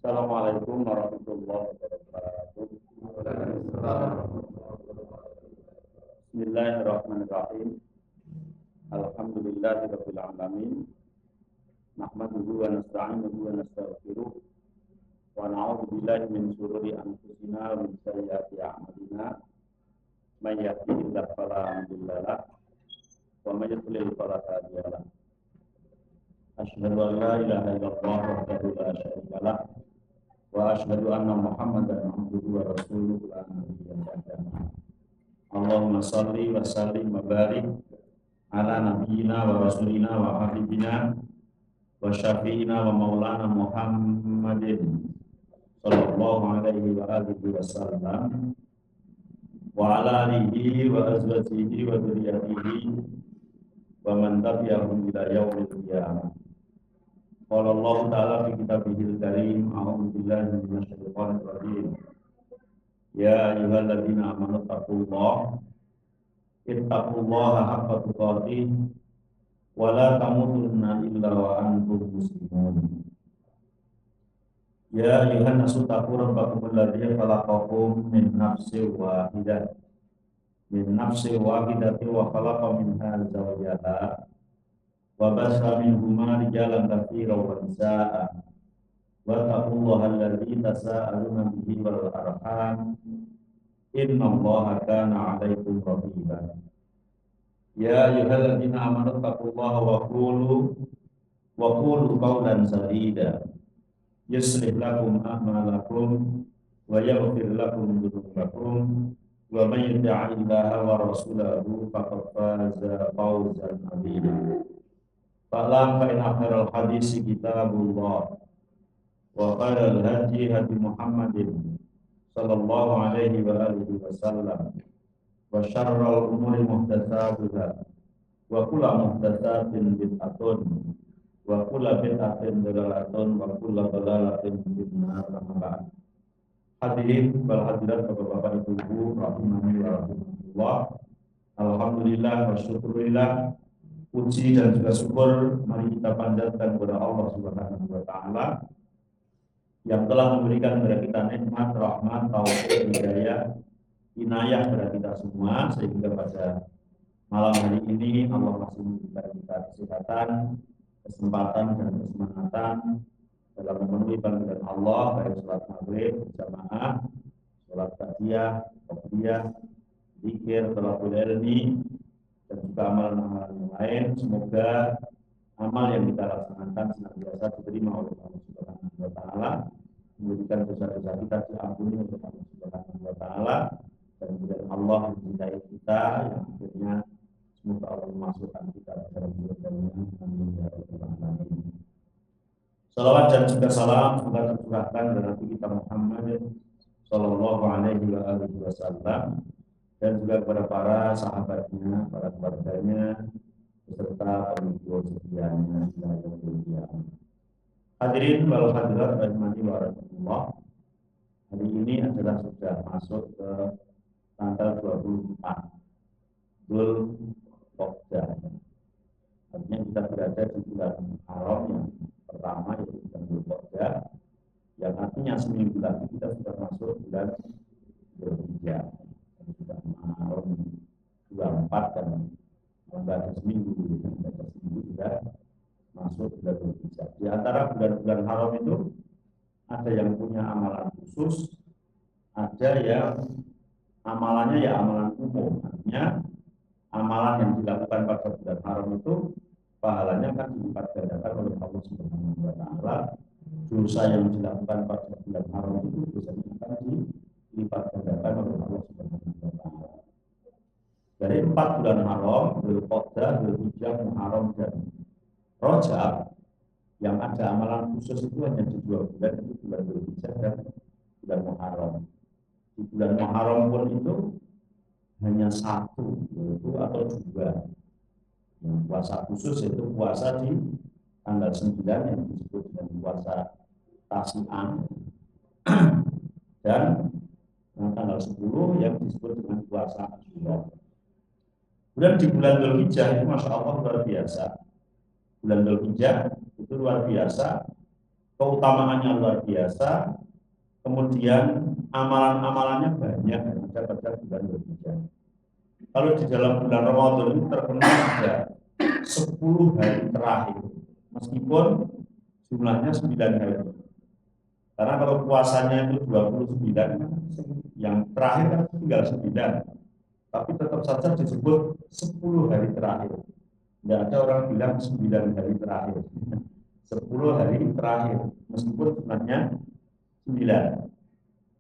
Assalamualaikum warahmatullahi wabarakatuh. Bismillahirrahmanirrahim. Alhamdulillahirabbil alamin. Nahmaduhu wa nasta'inuhu wa nastaghfiruh. Wa na'udzu billahi min shururi anfusina wa min sayyiati a'malina. May yahdihillahu fala mudilla lahu wa may yudlil fala hadiya lahu. Asyhadu an la ilaha illallah wahdahu la syarika lahu wa asyhadu anna Muhammadan abduhu wa rasuluhu la nabiyya ba'dahu. Allahumma shalli wa sallim wa barik ala nabiyyina wa rasulina wa habibina wa syafi'ina wa maulana Muhammadin sallallahu alaihi wa alihi wa sallam wa ala alihi wa azwajihi wa dzurriyyatihi wa man tabi'ahum ila yaumil qiyamah. Qala Allah ta'ala fi kitabihil karim, a'udzu billahi minasy syaithanir rajim. Ya ayyuhalladzina amanu ittaqullaha haqqa tuqatih wa la tamutunna illa wa antum muslimun. Ya ayyuhan nasu taqu rabbakumul ladzi khalaqakum min nafsin wahidatin wa khalaqa minha zawjaha wa bassa minhuma rijalan katsiran wa nisaa'a wa taqullaha alladzi tasaaluna bihi wal arham innallaha kana 'alaikum raqiba. Ya ayyuhalladzina amanu taqullaha wa qulu qawlan sadida yuslih lakum a'malakum wa yaghfir lakum dhunubakum wa may yuti'illaha wa rasulahu faqad faza fawzan 'azima. Fa'lam fa inna khairal hadisi kitabullah wa khairal hadi hadi Muhammadin sallallahu alaihi wa alihi wasallam wa syarrul umuri muhdatsatuha wa kullu muhdatsatin bid'atun wa kullu bid'atin dhalalatun wa kullu dhalalatin finnar. Hadirin wal hadirat Bapak-bapak Ibu rahimani wa rahimakumullah. Alhamdulillah wa syukurillah, puji dan juga syukur mari kita panjatkan kepada Allah Subhanahu wa taala yang telah memberikan kepada kita nikmat, rahmat, taufik, hidayah, inayah kepada kita semua, sehingga pada malam hari ini Allah masih memberikan kita kesehatan, kesempatan dan kesemangatan dalam memenuhi panggilan Allah, baik sholat maghrib berjamaah, sholat tahliyah, qobliyah, zikir, thalaqul ilmi, dan juga amalan-amalan yang lain. Semoga amal yang kita laksanakan senantiasa diterima oleh Allah Subhanahu wa taala, memberikan dosa-dosa kita diampuni oleh Allah Subhanahu wa taala, dan kemudian Allah mencintai kita yang akhirnya semoga Allah memasukkan kita ke dalam surganya. Amin ya rabbal alamin. Salawat dan juga salam semoga tercurahkan kepada Nabi kita Muhammad sallallahu alaihi wa alihi wasallam dan juga kepada para sahabatnya, para keluarganya, beserta pengikut setianya hingga yaumil qiyamah. Hadirin wal hadirat rahimani wa rahimakumullah. Hari ini adalah sudah masuk ke tanggal 24 Dzulqa'dah. Artinya kita berada di bulan Haram yang pertama, yaitu bulan Dzulqa'dah, yang artinya seminggu lagi kita sudah masuk bulan Dzulhijjah. Sudah Haram 24 dan membaca seminggu sudah masuk bulan Dzulhijjah. Di antara bulan-bulan haram itu ada yang punya amalan khusus, ada yang amalannya ya amalan umum. Artinya amalan yang dilakukan pada bulan haram itu pahalanya kan dilipat gandakan oleh Allah Subhanahu wa taala. Dosa yang dilakukan pada bulan haram itu dosanya akan dilipat gandakan oleh Allah Subhanahu wa taala. Dari 4 bulan haram, Dzulqa'dah, Dzulhijjah, Muharram dan Rajab, yang ada amalan khusus itu hanya di 2 bulan, itu bulan Dzulhijjah dan bulan Muharram. Di bulan Muharram pun itu hanya 1 yaitu atau 2. Yang puasa khusus itu puasa di tanggal 9 yang disebut dengan puasa Tasi'an dan tanggal 10 yang disebut dengan puasa Asyura. Kemudian di bulan Dzulhijjah itu Masya Allah luar biasa. Bulan Dzulhijjah itu luar biasa keutamaannya luar biasa, kemudian amalan-amalannya banyak pada bulan Dzulhijjah. Kalau di dalam bulan Ramadan itu terkenal ada 10 hari terakhir, meskipun jumlahnya 9 hari. Karena kalau puasanya itu 29, yang terakhir kan tinggal 9. Tapi tetap saja disebut 10 hari terakhir. Tidak ada orang bilang 9 hari terakhir. 10 hari terakhir, meskipun jumlahnya 9.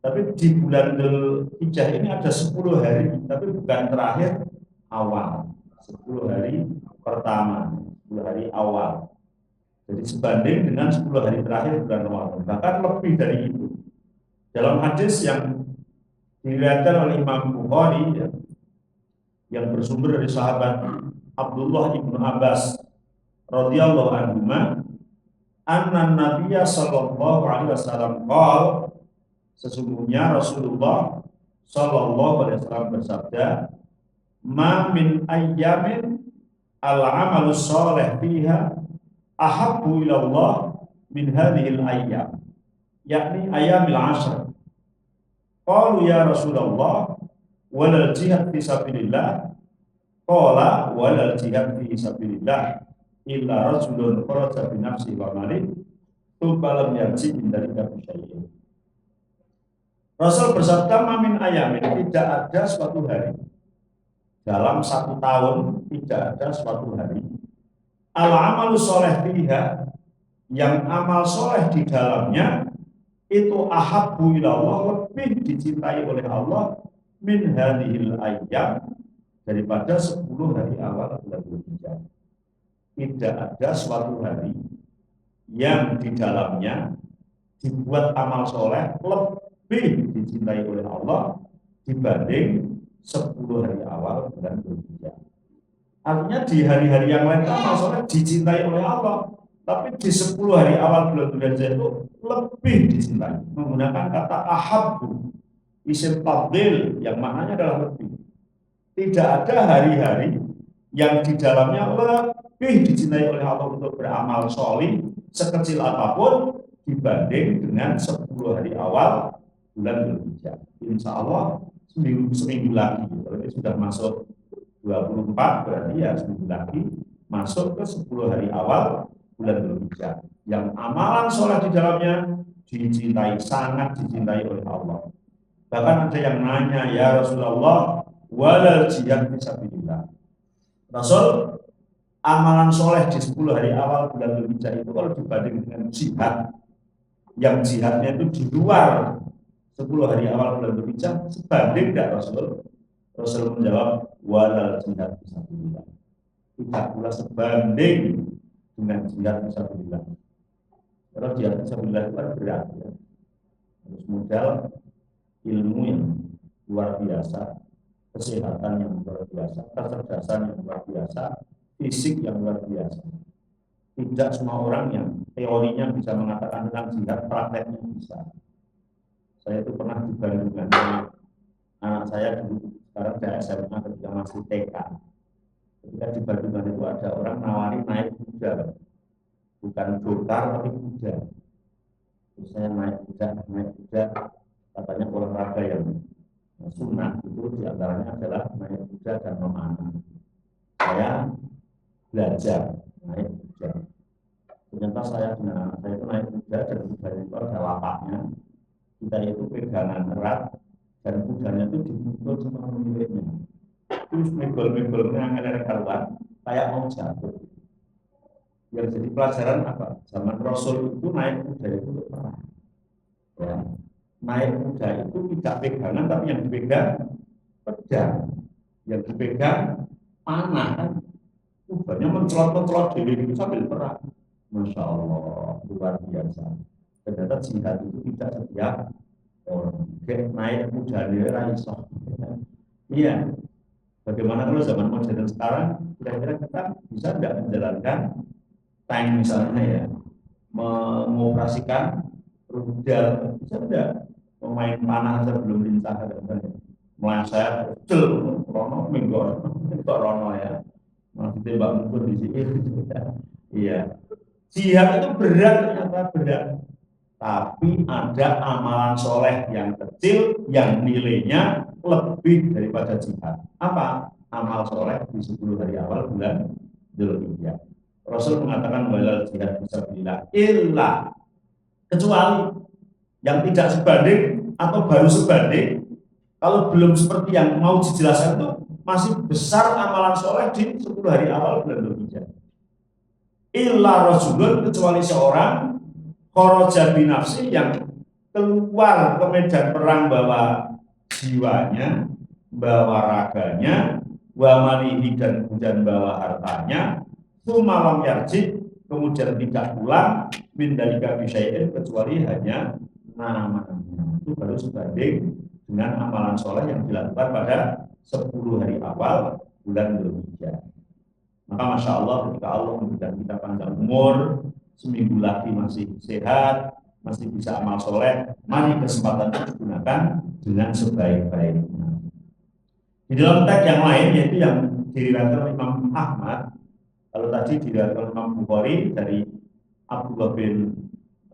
Tapi di bulan Dzulhijjah ini ada 10 hari, tapi bukan terakhir, awal. 10 hari pertama, 10 hari awal. Jadi sebanding dengan 10 hari terakhir bulan Ramadan, bahkan lebih dari itu. Dalam hadis yang diriwayatkan oleh Imam Bukhari, yang bersumber dari sahabat Abdullah ibnu Abbas radhiyallahu anhu, anna Nabiyya sallallahu alaihi wasallam qala, sesungguhnya Rasulullah sallallahu alaihi wasallam bersabda, ma min ayyamin al-amalu shalih fiha ahabbu ila Allah min hadhil ayyam, yakni ayyamil ashr. Qalu ya Rasulullah walal jihad fi sabilillah, qala walal jihad fi sabilillah illa rajulun kharaja bi nafsihi wa malihi thumma lam yarji min dzalika bi syai'in. Rasul bersabda, mamin ayamin, tidak ada suatu hari dalam 1 tahun, tidak ada suatu hari al-amalu sholeh fiha, yang amal soleh di dalamnya itu ahabbu ilallah, lebih dicintai oleh Allah, min hadhil ayyam, daripada 10 hari awal bulan Dzulhijjah. Tidak ada suatu hari yang di dalamnya dibuat amal soleh lebih dicintai oleh Allah dibanding 10 hari awal bulan Dzulhijjah. Artinya di hari-hari yang lain amal soleh dicintai oleh Allah, tapi di 10 hari awal bulan Dzulhijjah itu lebih dicintai, menggunakan kata ahabbu, isim tafdhil yang maknanya adalah lebih. Tidak ada hari-hari yang di dalamnya lebih dicintai oleh Allah untuk beramal sholih sekecil apapun dibanding dengan 10 hari awal bulan Dzulhijjah. Insya Allah seminggu lagi, kalau ini sudah masuk 24, berarti ya seminggu lagi masuk ke 10 hari awal bulan Dzulhijjah, yang amalan sholat di dalamnya dicintai, sangat dicintai oleh Allah. Bahkan ada yang nanya, ya Rasulullah, walal jihad fisabilillah. Rasul, amalan soleh di 10 hari awal bulan Dzulhijjah itu kalau dibanding dengan jihad, yang jihadnya itu di luar 10 hari awal bulan Dzulhijjah, sebanding tidak Rasul? Rasul menjawab, walal jihad fisabilillah. Tidak pula sebanding dengan jihad fisabilillah. Kalau jihad fisabilillah itu kan berat, ya. Harus modal ilmu yang luar biasa, kesehatan yang luar biasa, kecerdasan yang luar biasa, fisik yang luar biasa. Tidak semua orang yang teorinya bisa mengatakan tentang jihad, prakteknya bisa. Saya itu pernah dibandingkan dengan anak saya dulu, sekarang saya SMA ketika masih TK. Ketika di Bandungan itu ada orang nawari naik kuda, bukan dokar tapi kuda. Terus saya naik kuda, katanya olahraga yang sunnah itu diantaranya adalah naik kuda dan memanah. Saya belajar naik kuda. Ternyata saya dengan anak saya itu naik kuda, dan kuda itu ada lapaknya. Kita itu pegangan erat, dan kudanya itu dipukul sama pemiliknya. Terus migol-migolnya ngelak karuan, kayak mau jatuh. Yang jadi pelajaran apa? Zaman Rasul itu naik kuda itu untuk perang. Ya. Naik kuda itu tidak pegangan, tapi yang dipegang pedang, yang dipegang panah, kan kudanya mencelot-mencelot diri sambil perang. Masya Allah, luar biasa. Ternyata jihad itu tidak setiap orang naik kuda raiso. Iya. Bagaimana kalau zaman modern sekarang, kira-kira kita bisa tidak menjalankan tank misalnya, ya, mengoperasikan rudal, bisa tidak memain panah sebelum lincah, meleset kecil, rono minggor, rono ya, masih tembak mukul di sini. Iya, jihad itu berat, ternyata berat. Tapi ada amalan soleh yang kecil yang nilainya lebih daripada jihad. Apa? Amal soleh di 10 hari awal bulan Dzulhijjah. Rasul mengatakan walal jihad fisabilillah illa, kecuali yang tidak sebanding atau baru sebanding. Kalau belum seperti yang mau dijelaskan itu masih besar amalan soleh di 10 hari awal bulan Dzulhijjah. Illa rajulun, kecuali seorang kharaja binafsi, yang keluar ke medan perang bawa jiwanya, bawa raganya, wa malihi, dan kemudian bawa hartanya, sumalam yarji, kemudian tidak pulang, min dalika bisyai'in, kecuali hanya namanya. Itu baru sebanding dengan amalan soleh yang dilakukan pada 10 hari awal bulan Dzulhijjah. Maka Masya Allah, ketika Allah memberikan kita panjang umur, seminggu lagi masih sehat, masih bisa amal soleh, mari kesempatan itu digunakan dengan sebaik-baiknya. Di dalam teks yang lain, yaitu yang diriwayatkan oleh Imam Ahmad, kalau tadi diriwayatkan oleh Imam Bukhari dari Abdullah bin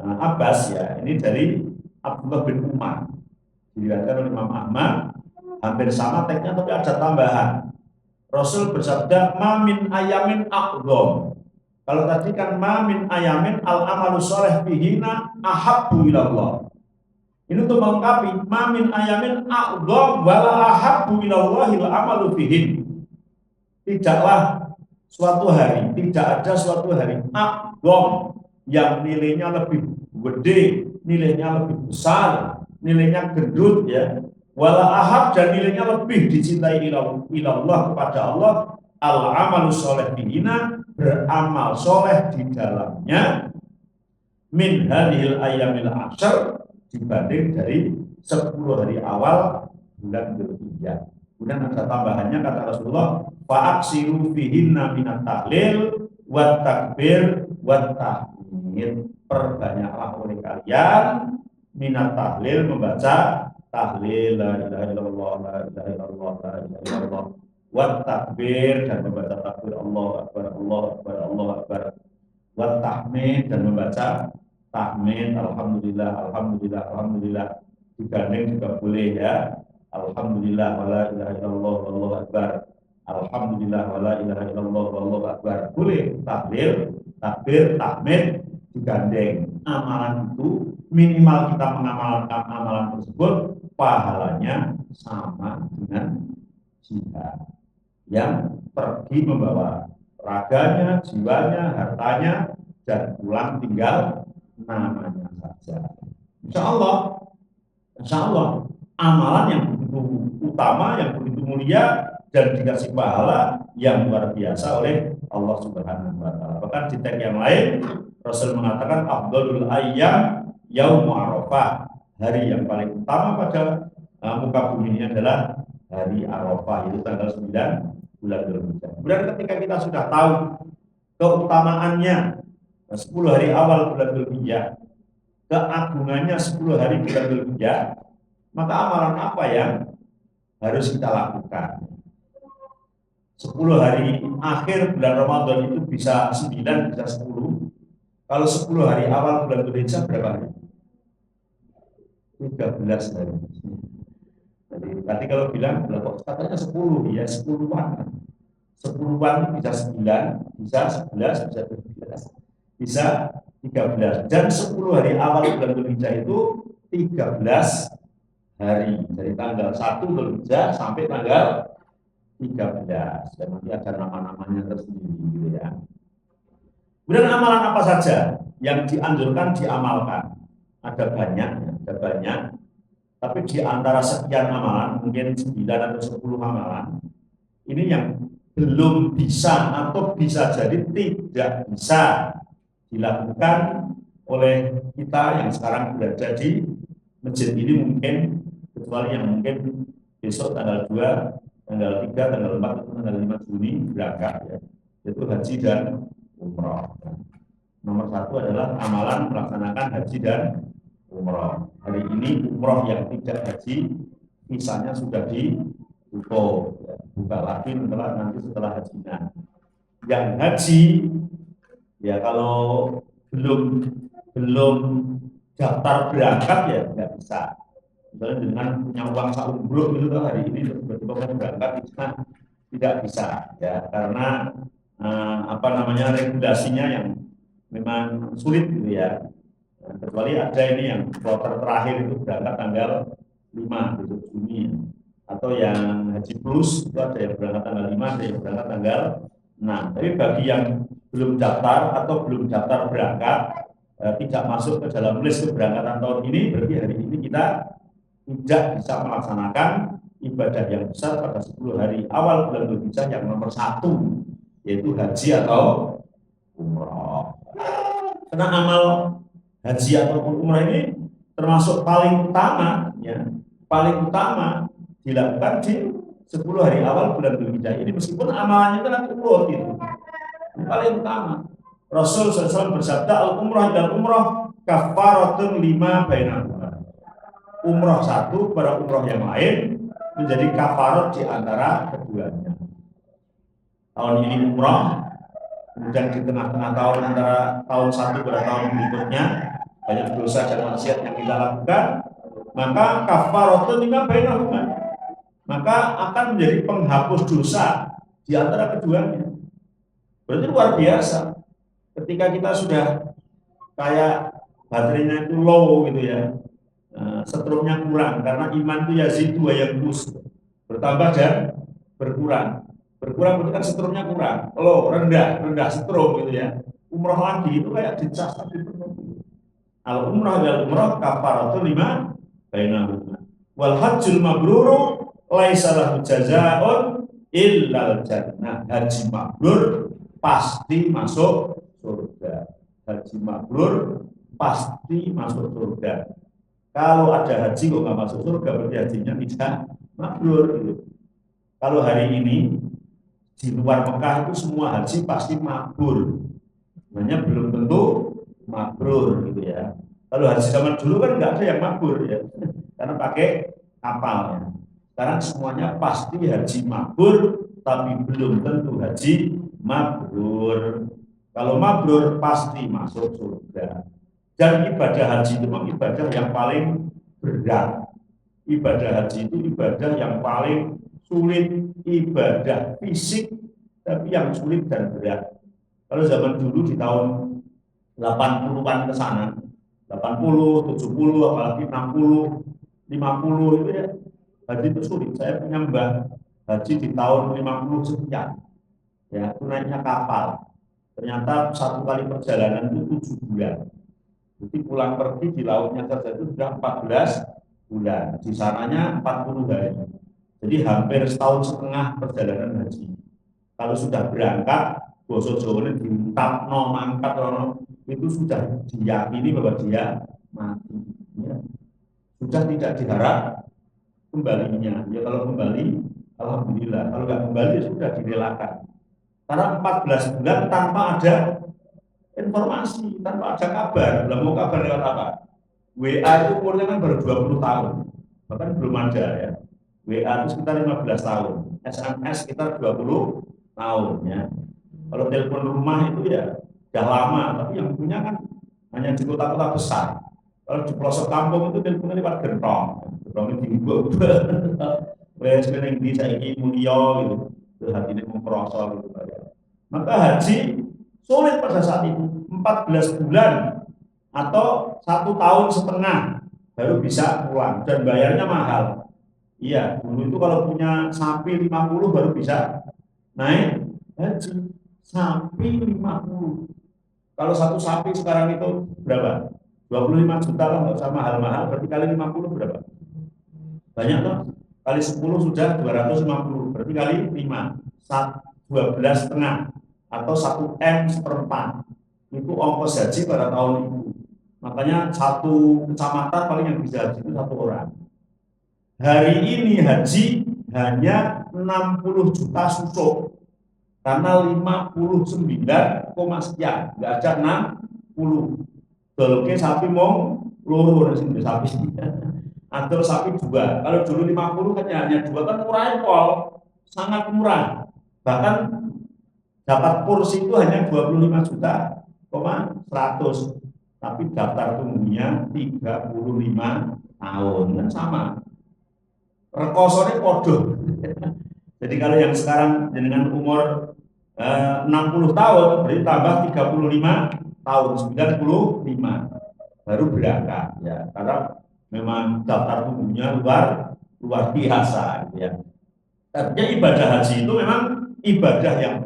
Abbas, ya ini dari Abdullah bin Umar, diriwayatkan oleh Imam Ahmad, hampir sama teksnya tapi ada tambahan. Rasul bersabda, mamin ayamin aqdham. Kalau tadi kan mamin ayamin al amalu sholeh bihina ahabbu ilallah. Ini untuk melengkapi mamin ayamin aqdham wala ahabbu ilallahi al amalu bihin. Tidaklah suatu hari, tidak ada suatu hari aqdham yang nilainya lebih gede, nilainya lebih besar, nilainya gendut, ya. Wala ahab, dan nilainya lebih dicintai ilallah, kepada Allah, al amalu sholeh bihina, beramal soleh di dalamnya, min hadhil ayyamil ashar, dibanding dari 10 hari awal bulan Dzulhijjah. Kemudian ada tambahannya, kata Rasulullah, fa'aksiru fihinna minat tahlil wat takbir wat tahmid. Perbanyaklah oleh kalian minat tahlil, membaca tahlil la ilaha illallah, la ilaha illallah, la ilaha illallah, wat takbir, dan membaca takbir Allahu akbar, Allahu akbar, Allahu akbar, wat tahmid, dan membaca tahmid alhamdulillah, alhamdulillah, alhamdulillah. Digandeng juga boleh, ya. Alhamdulillah wala ilaha illallah wallahu akbar, alhamdulillah wala ilaha illallah wallahu akbar. Boleh tahlil, takbir, tahmid digandeng. Amalan itu minimal kita mengamalkan amalan tersebut, pahalanya sama dengan jihad yang pergi membawa raganya, jiwanya, hartanya, dan pulang tinggal namanya saja. Insya Allah amalan yang begitu utama, yang begitu mulia, dan dikasih pahala yang luar biasa oleh Allah Subhanahu wa Ta'ala. Bahkan di teks yang lain Rasul mengatakan afdhalul ayyam yaum Arafah, hari yang paling utama pada muka bumi ini adalah hari Arafah, itu tanggal 9 bulan Dzulhijjah. Kemudian ketika kita sudah tahu keutamaannya 10 hari awal bulan Dzulhijjah, keagungannya 10 hari bulan Dzulhijjah, maka amalan apa yang harus kita lakukan? 10 hari akhir bulan Ramadan itu bisa 9, bisa 10. Kalau 10 hari awal bulan Dzulhijjah berapa hari? 13 hari. Jadi tadi kalau bilang kok katanya 10, ya 10-an. 10-an bisa 9, bisa 11, bisa 12, bisa 13. Dan 10 hari awal bulan Dzulhijjah itu 13 hari, dari tanggal 1 Dzulhijjah sampai tanggal 13. Dan nanti ada nama-namanya tersendiri, gitu ya. Kemudian amalan apa saja yang dianjurkan diamalkan? Ada banyak. Tapi di antara sekian amalan, mungkin 9 atau 10 amalan, ini yang belum bisa atau bisa jadi tidak bisa dilakukan oleh kita yang sekarang berada di masjid ini, mungkin kecuali yang mungkin besok tanggal 2, tanggal 3, tanggal 4, atau tanggal 5 Juni berangkat, ya, yaitu haji dan umroh. Nomor 1 adalah amalan melaksanakan haji dan umroh. Hari ini umroh yang tidak haji, visanya sudah ditutup, ya, buka lagi setelah hajinya. Yang haji, ya kalau belum daftar berangkat ya nggak bisa. Misalnya dengan punya uang saumbruk gitu kan hari ini tiba-tiba mau berangkat itu kan tidak bisa ya karena apa namanya regulasinya yang memang sulit gitu ya. Kecuali ada ini yang kloter terakhir itu berangkat tanggal 5 gitu, Juni atau yang Haji Plus itu ada yang berangkat tanggal 5, ada yang berangkat tanggal 6. Tapi bagi yang belum daftar atau belum daftar berangkat tidak masuk ke dalam list keberangkatan tahun ini, berarti hari ini kita tidak bisa melaksanakan ibadah yang besar pada 10 hari awal bulan Dzulhijjah yang nomor 1, yaitu haji atau umroh. Karena amal haji ataupun umroh ini termasuk paling utama, ya, paling utama dilakukan di 10 hari awal bulan Dzulhijjah ini, meskipun amalannya itu nanti urut gitu. Ini paling utama. Rasul SAW bersabda, al-umrah dan umrah kafaratun lima bainahuma. Umrah satu pada umrah yang lain menjadi kafarat di antara keduanya. Tahun ini umrah, kemudian di tengah-tengah tahun antara tahun satu pada tahun berikutnya banyak dosa dan maksiat yang kita lakukan, maka kafaratun lima bainahuma, maka akan menjadi penghapus dosa di antara keduanya. Berarti luar biasa. Ketika kita sudah kayak baterainya itu low gitu ya, setrumnya kurang karena iman itu yazidu wa yanqus, bertambah dan berkurang. Berkurang berarti kan setrumnya kurang, low, rendah setrum gitu ya. Umroh lagi itu kayak dicas tapi penuh. Al umrah wal umrah kafaratun lima bainahuma. Wal hajjul mabruru laisa lahu jazaa'un illal jannah. Haji mabrur pasti masuk surga. Haji mabrur pasti masuk surga. Kalau ada haji kok nggak masuk surga, berarti hajinya tidak mabrur gitu. Kalau hari ini di luar Mekah itu semua haji pasti mabrur, hanya belum tentu mabrur gitu ya. Kalau haji zaman dulu kan nggak ada yang mabrur ya, karena pakai kapalnya. Sekarang semuanya pasti haji mabrur, tapi belum tentu haji mabrur. Kalau mabrur pasti masuk surga. Dan ibadah haji itu memang ibadah yang paling berat. Ibadah haji itu ibadah yang paling sulit, ibadah fisik, tapi yang sulit dan berat. Kalau zaman dulu di tahun 80-an ke sana, 80, 70, apalagi 60, 50 itu ya, haji itu sulit. Saya punya mbah haji di tahun 50 sekian. Ya, itu naiknya kapal. Ternyata satu kali perjalanan itu 7 bulan. Jadi pulang pergi di lautnya saja itu sudah 14 bulan. Di sananya 40 hari. Jadi hampir setahun setengah perjalanan haji. Kalau sudah berangkat, boso Jawa ini diuntapno mangkat itu sudah diyakini bahwa dia mati. Ya. Sudah tidak diharap kembalinya. Ya kalau kembali, alhamdulillah. Kalau nggak kembali ya sudah direlakan. Karena 14 bulan tanpa ada informasi, tanpa ada kabar. Belum mau kabar lewat apa? WA itu umurnya kan baru 20 tahun. Bahkan belum ada ya. WA itu sekitar 15 tahun. SMS sekitar 20 tahun ya. Kalau telepon rumah itu ya sudah lama, tapi yang punya kan hanya di kota-kota besar. Kalau di pelosok kampung itu teleponnya lewat gentong. Gentong itu dibuat. Wes yang di saiki mulia gitu. Terus hati ini memperosok gitu. Maka haji sulit pada saat itu, 14 bulan atau 1,5 tahun baru bisa pulang dan bayarnya mahal. Iya, dulu itu kalau punya sapi 50 baru bisa naik haji. Sapi 50. Kalau satu sapi sekarang itu berapa? 25 juta lah, nggak usah mahal-mahal, berarti kali 50 berapa? Banyak toh? Kali 10 sudah 250, berarti kali 5, 12,5 atau 1 M seperempat. Itu ongkos haji pada tahun itu. Makanya satu kecamatan paling yang bisa haji itu 1 orang. Hari ini haji hanya 60 juta susuk. Karena 59, sekian, nggak ada 60. Dolke sapi mau loro di sini sapi. Atau sapi 2. Kalau dulu 50 kan hanya 2 kan murah pol, sangat murah. Bahkan dapat kursi itu hanya 25 juta, 100. tapi daftar tunggunya 35 tahun, kan sama. Rekosone podo. Jadi kalau yang sekarang dengan umur 60 tahun, berarti tambah 35 tahun, 95 baru berangkat ya, karena memang daftar tunggunya luar biasa gitu ya. Artinya ibadah haji itu memang ibadah yang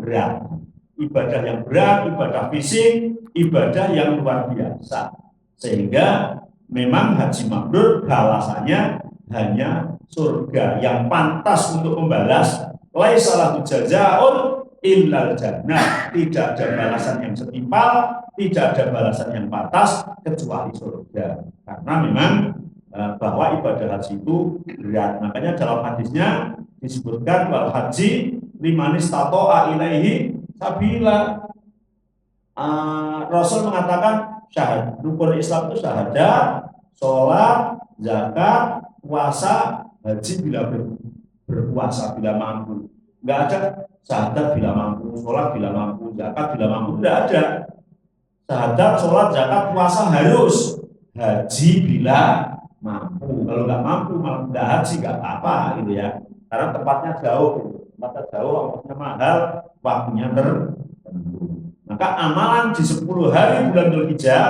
berat, ibadah fisik, ibadah yang luar biasa, sehingga memang haji mabrur balasannya hanya surga yang pantas untuk membalas. Laisa lahu jazaa'un illal jannah, tidak ada balasan yang setimpal, tidak ada balasan yang pantas kecuali surga. Karena memang bahwa ibadah haji itu berat. Makanya dalam hadisnya disebutkan wal haji liman istata'a ilaihi sabila. Rasul mengatakan syahad, rukun Islam itu syahadat, sholat, zakat, puasa, haji bila berpuasa, bila mampu. Enggak ada syahadat bila mampu, sholat bila mampu, zakat bila mampu, tidak ada. Syahadat, sholat, zakat, puasa harus, haji bila mampu. Kalau nggak mampu, malah nggak haji, nggak apa-apa gitu ya. Karena tempatnya jauh, gitu. Tempatnya jauh, ongkosnya mahal, waktunya tertentu. Maka amalan di 10 hari bulan Dzulhijjah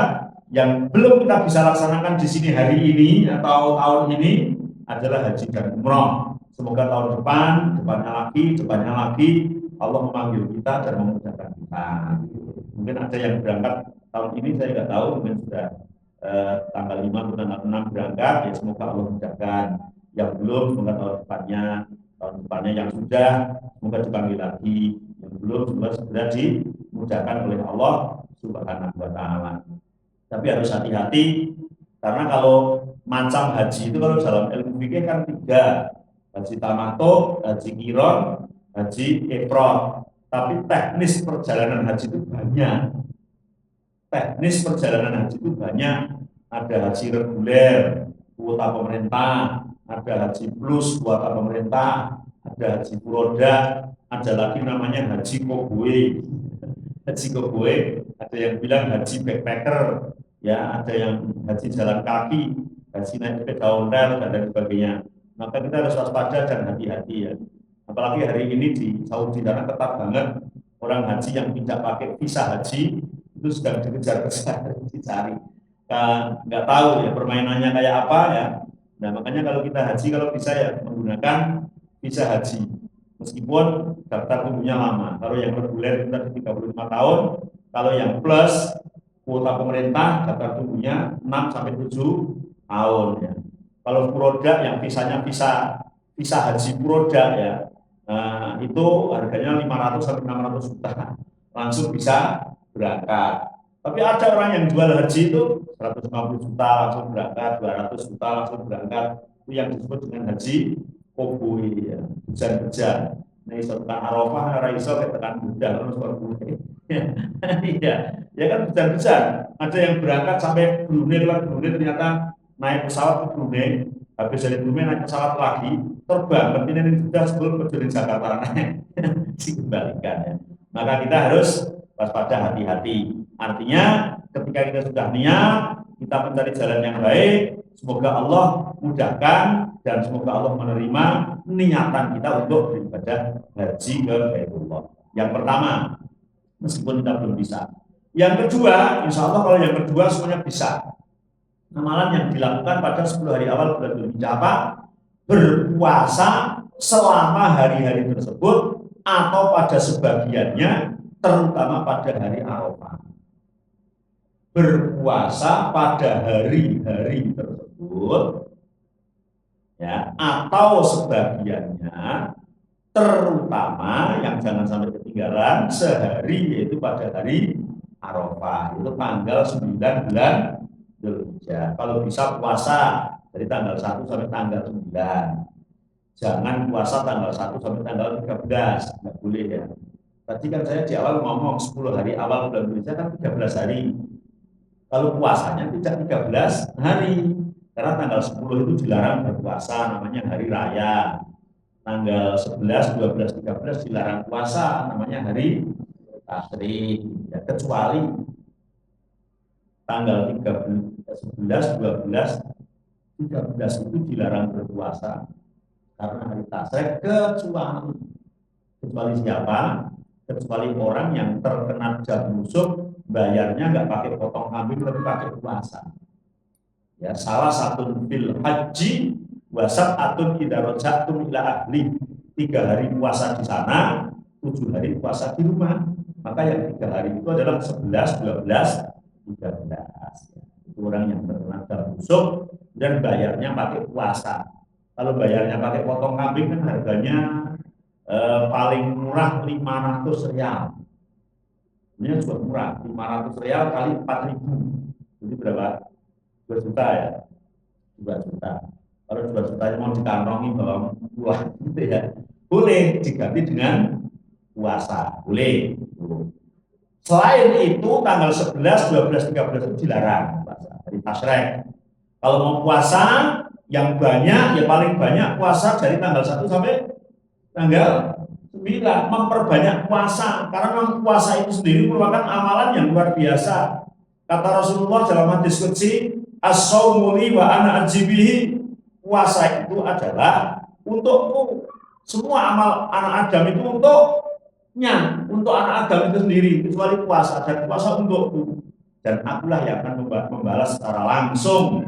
yang belum kita bisa laksanakan di sini hari ini atau tahun ini adalah haji dan umroh. Semoga tahun depan, depannya lagi Allah memanggil kita dan memudahkan kita. Mungkin ada yang berangkat tahun ini, saya nggak tahu, mungkin sudah tanggal 5 atau tanggal 6 berangkat, ya semoga Allah mudahkan. Yang belum, semoga tahun depannya yang sudah, semoga dipanggil lagi. Yang belum, semoga segera dimudahkan oleh Allah Subhanahu wa Ta'ala. Tapi harus hati-hati, karena kalau macam haji itu kalau dalam ilmu fikih kan 3, haji tamattu, haji qiron, haji ifrad. Tapi teknis perjalanan haji itu banyak. Ada haji reguler, kuota pemerintah, ada haji plus, kuota pemerintah, ada haji furoda, ada lagi namanya haji koboi. Haji koboi, ada yang bilang haji backpacker, ya, ada yang haji jalan kaki, haji naik sepeda ontel, dan lain sebagainya. Maka kita harus waspada dan hati-hati ya. Apalagi hari ini di Saudi karena ketat banget, orang haji yang tidak pakai visa haji itu sedang dikejar-kejar, dicari. Nggak tahu ya permainannya kayak apa ya. Nah makanya kalau kita haji, kalau bisa ya menggunakan visa haji. Meskipun daftar tunggunya lama. Kalau yang reguler itu 35 tahun, kalau yang plus kuota pemerintah daftar tunggunya 6 sampai 7 tahun ya. Kalau furoda yang visanya visa haji furoda ya, itu harganya 500 sampai 600 juta. Langsung bisa berangkat. Tapi ada orang yang jual haji itu 150 juta langsung berangkat, 200 juta langsung berangkat. Itu yang disebut dengan haji koboi ya, hujan-hujan. Nah, iso tekan Arafah, ora iso tekan Buddha terus koboi. Iya, ya kan hujan-hujan. Ada yang berangkat sampai Brunei, ternyata naik pesawat ke Brunei, habis dari Brunei naik pesawat lagi, terbang, berarti ini sudah sebelum berjalan Jakarta naik, dikembalikan ya. Maka kita harus waspada, hati-hati. Artinya ketika kita sudah niat, kita mencari jalan yang baik, semoga Allah mudahkan dan semoga Allah menerima niatan kita untuk beribadah haji ke Baitullah. Yang pertama, meskipun kita belum bisa. Yang kedua, insya Allah kalau yang kedua semuanya bisa. Amalan yang dilakukan pada 10 hari awal bulan Dzulhijjah apa? Berpuasa selama hari-hari tersebut atau pada sebagiannya, terutama pada hari Arafah. Berpuasa pada hari-hari tersebut ya, atau sebagiannya, terutama yang jangan sampai ketinggalan sehari, yaitu pada hari Arafah, itu tanggal 9 bulan Dzulhijjah. Kalau bisa puasa dari tanggal 1 sampai tanggal 9. Jangan puasa tanggal 1 sampai tanggal 13, nggak boleh ya. Tadi kan saya di awal ngomong 10 hari awal bulan Dzulhijjah kan 13 hari. Kalau puasanya tidak 13 hari, karena tanggal 10 itu dilarang berpuasa, namanya hari raya. Tanggal 11, 12, 13 dilarang puasa, namanya hari tasyrik. Ya, tanggal 13, 11, 12, 13 itu dilarang berpuasa karena hari tasyrik, kecuali siapa? Kecuali orang yang terkena jam busuk, bayarnya nggak pakai potong kambing tapi pakai puasa. Ya, salah satu fil haji wasat atun idarojatum ila ahli, 3 hari puasa di sana, 7 hari puasa di rumah. Maka yang 3 hari itu adalah 11, 12, 13. Itu orang yang terkena jam busuk dan bayarnya pakai puasa. Kalau bayarnya pakai potong kambing kan harganya paling murah 500 rial. Ini juga murah, 500 rial kali 4.000. Jadi berapa? 2 juta ya? 2 juta. Kalau 2 juta mau dikantongi bawang buah gitu ya. Boleh diganti dengan puasa. Boleh. Selain itu tanggal 11, 12, 13 itu dilarang puasa dari tasyrik. Kalau mau puasa yang banyak, ya paling banyak puasa dari tanggal 1 sampai tanggal 9, memperbanyak puasa, karena memang puasa itu sendiri merupakan amalan yang luar biasa. Kata Rasulullah dalam hadis qudsi, as-shaumu li wa ana ajibihi, puasa itu adalah untukku. Semua amal anak Adam itu untuknya, untuk anak Adam itu sendiri, kecuali puasa, dan puasa untukku. Dan akulah yang akan membalas secara langsung.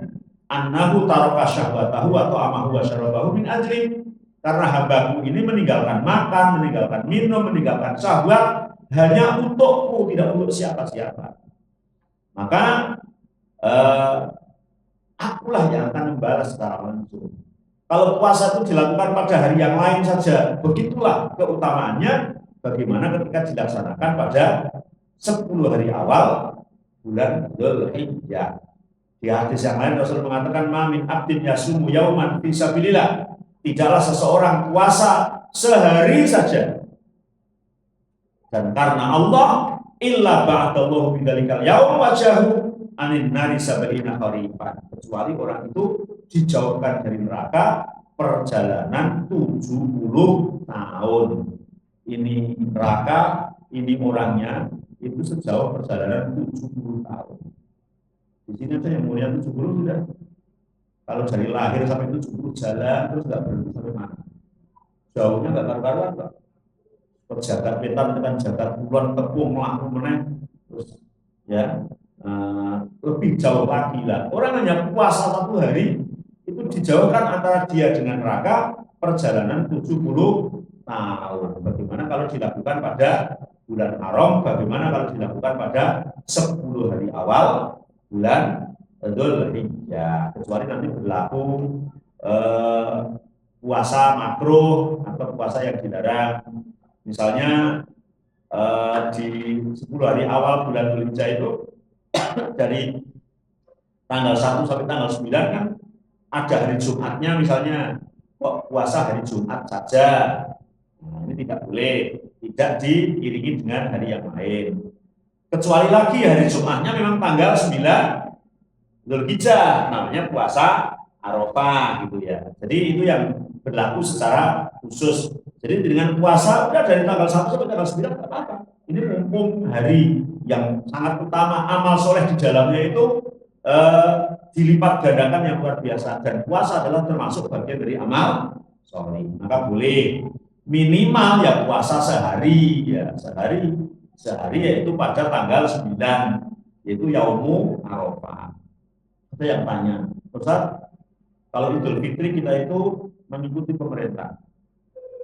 Annahu taraka syahwatahu atau amahu wa syarabahu min ajri, karena hambaku ini meninggalkan makan, meninggalkan minum, meninggalkan syahwat hanya untukku, tidak untuk siapa-siapa. Maka akulah yang akan membalas secara langsung. Kalau puasa itu dilakukan pada hari yang lain saja, begitulah keutamaannya. Bagaimana ketika dilaksanakan pada 10 hari awal bulan Dzulhijjah. Di hadis yang lain Rasul mengatakan, "Mamin abdin yasumu yauman fi sabilillah." Tidaklah seseorang puasa sehari saja dan karena Allah, illa ba'dallahu bidzalikal yaum wajahu anin nari sab'ina kharifan, kecuali orang itu dijauhkan dari neraka perjalanan 70 tahun. Ini neraka, ini orangnya, itu sejauh perjalanan 70 tahun. Di sini aja yang mulia 70 sudah. Kalau dari lahir sampai 70 jalan terus nggak berhenti sampai mana? Jauhnya nggak karuan kok. Perjagat petan dengan jagat kulon tepung melaku meneng terus ya lebih jauh lagi lah. Orang hanya puasa 1 hari itu dijauhkan antara dia dengan neraka perjalanan 70 tahun. Bagaimana kalau dilakukan pada bulan Haram? Bagaimana kalau dilakukan pada 10 hari awal bulan Dzulhijjah? Kecuali nanti berlaku puasa makruh atau puasa yang dilarang. Misalnya di 10 hari awal bulan Dzulhijjah itu dari tanggal 1 sampai tanggal 9 kan ada hari Jumatnya, misalnya kok puasa hari Jumat saja. Nah, ini tidak boleh, tidak diiringi dengan hari yang lain. Kecuali lagi hari Jumatnya memang tanggal 9 Dzulhijjah, namanya puasa Arafah gitu ya. Jadi itu yang berlaku secara khusus. Jadi dengan puasa udah dari tanggal 1 sampai tanggal 9 tidak apa-apa. Ini mumpung hari yang sangat utama, amal soleh di dalamnya itu dilipat gandakan yang luar biasa, dan puasa adalah termasuk bagian dari amal soleh. Maka boleh minimal ya puasa sehari ya, sehari yaitu pada tanggal 9, yaitu Yaumu Arafah. Ada yang tanya, Ustaz, kalau Idul Fitri kita itu mengikuti pemerintah,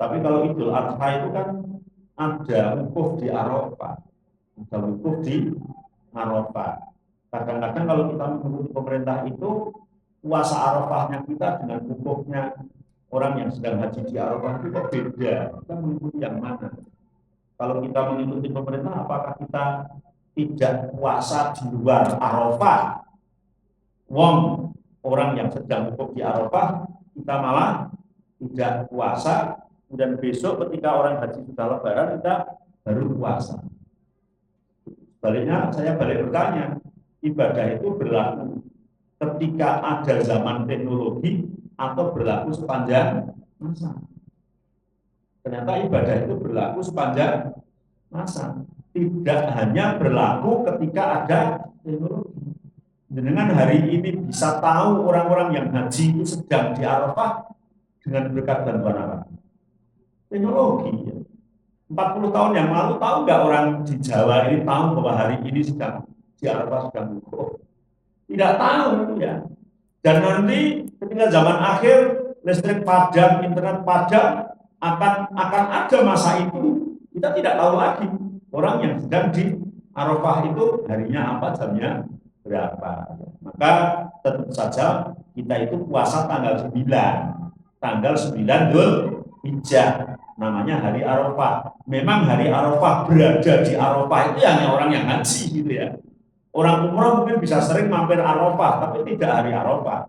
tapi kalau Idul Adha itu kan ada wukuf di Arafah, ada wukuf di Arafah. Kadang-kadang kalau kita mengikuti pemerintah itu, puasa Arafahnya kita dengan wukufnya orang yang sedang haji di Arafah itu kok beda. Kita mengikuti yang mana? Kalau kita mengikuti pemerintah, apakah kita tidak puasa di luar Arafah? Wong orang yang sedang wukuf di Arafah, kita malah tidak puasa, dan besok ketika orang haji sudah lebaran kita baru puasa. Sebaliknya saya balik bertanya, ibadah itu berlaku ketika ada zaman teknologi atau berlaku sepanjang masa? Ternyata ibadah itu berlaku sepanjang masa, tidak hanya berlaku ketika ada teknologi. Dengan hari ini bisa tahu orang-orang yang haji itu sedang di Arafah dengan berkat bantuan apa? Teknologi. Ya. 40 tahun yang lalu tahu nggak orang di Jawa ini tahu bahwa hari ini sedang di Arafah sedang wukuf? Tidak tahu ya. Dan nanti ketika zaman akhir listrik padam, internet padam akan ada masa itu kita tidak tahu lagi orang yang sedang di Arafah itu harinya apa, jamnya berapa. Maka tentu saja kita itu puasa tanggal 9 Dzulhijjah, namanya hari Arafah. Memang hari Arafah berada di Arafah itu hanya orang yang haji gitu ya. Orang umrah mungkin bisa sering mampir Arafah, tapi tidak hari Arafah.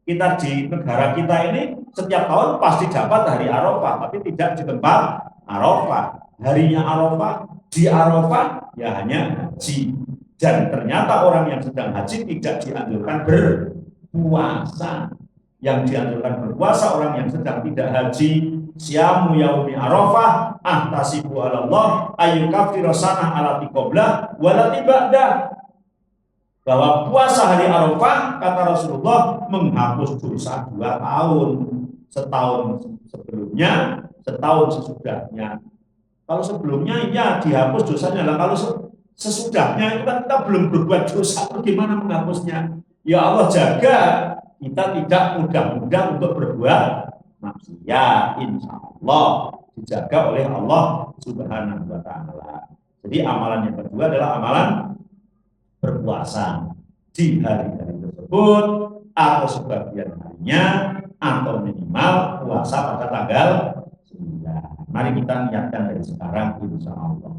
Kita di negara kita ini setiap tahun pasti dapat hari Arafah, tapi tidak di tempat Arafah. Harinya Arafah, di Arafah ya hanya haji. Dan ternyata orang yang sedang haji tidak dianjurkan berpuasa. Yang dianjurkan berpuasa orang yang sedang tidak haji. Syamu yaumi Arafah ahtasibu ala Allah ayyukaffira sanah alati qablah walati ba'dah. Bahwa puasa hari Arafah, kata Rasulullah, menghapus dosa 2 tahun. Setahun sebelumnya, setahun sesudahnya. Kalau sebelumnya ya dihapus dosanya, lah kalau sesudahnya itu kan kita belum berbuat dosa, bagaimana menghapusnya? Ya Allah jaga kita tidak mudah-mudah untuk berbuat maksiat, insya Allah dijaga oleh Allah Subhanahu wa Ta'ala. Jadi amalan yang kedua adalah amalan berpuasa di hari-hari tersebut atau sebagian harinya atau minimal puasa pada tanggal 9. Mari kita niatkan dari sekarang insya Allah.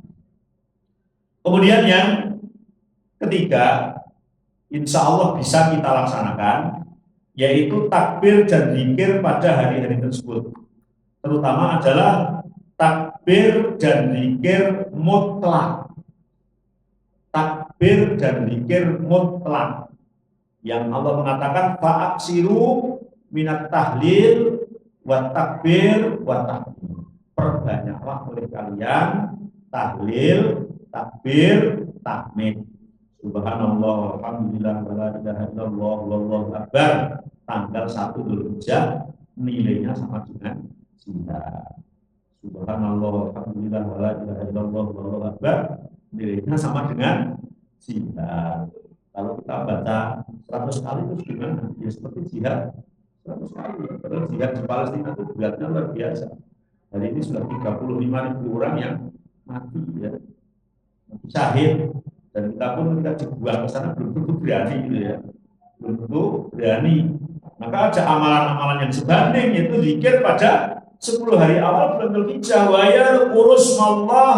Kemudian yang ketiga, insya Allah bisa kita laksanakan, yaitu takbir dan zikir pada hari-hari tersebut. Terutama adalah takbir dan zikir mutlak. Takbir dan zikir mutlak. Yang Allah mengatakan fa'aksiru minat tahlil wa takbir wa tahmid. Perbanyaklah oleh kalian tahlil, takbir, tahmid. Subhanallah, alhamdulillah, wala ilaha illallah, wallahu akbar. Tanggal 1 Dzulhijjah nilainya sama dengan jihad. Subhanallah, alhamdulillah, wala ilaha illallah, wallahu akbar. Nilainya sama dengan jihad. Kalau kita baca 100 kali itu gimana? Ya seperti jihad 100 kali. Padahal jihad di Palestina itu beratnya luar biasa. Hari ini sudah 35.000 orang yang mati ya, mati syahid. Dan kita pun kita dibuang ke sana belum tentu berani gitu ya, belum tentu berani. Maka ada amalan-amalan yang sebanding, yaitu zikir pada 10 hari awal bulan Dzulhijjah. Wa yadhkurusmallah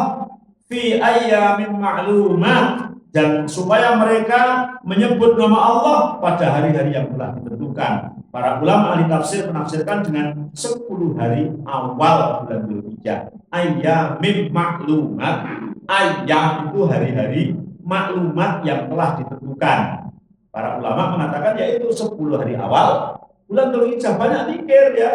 fi ayyamin ma'lumat, dan supaya mereka menyebut nama Allah pada hari-hari yang telah ditentukan. Para ulama ahli tafsir menafsirkan dengan 10 hari awal bulan Dzulhijjah. Ayyamin ma'lumat, ayyam itu hari-hari, maklumat yang telah ditentukan. Para ulama mengatakan yaitu 10 hari awal bulan Dzulhijjah. Banyak zikir ya.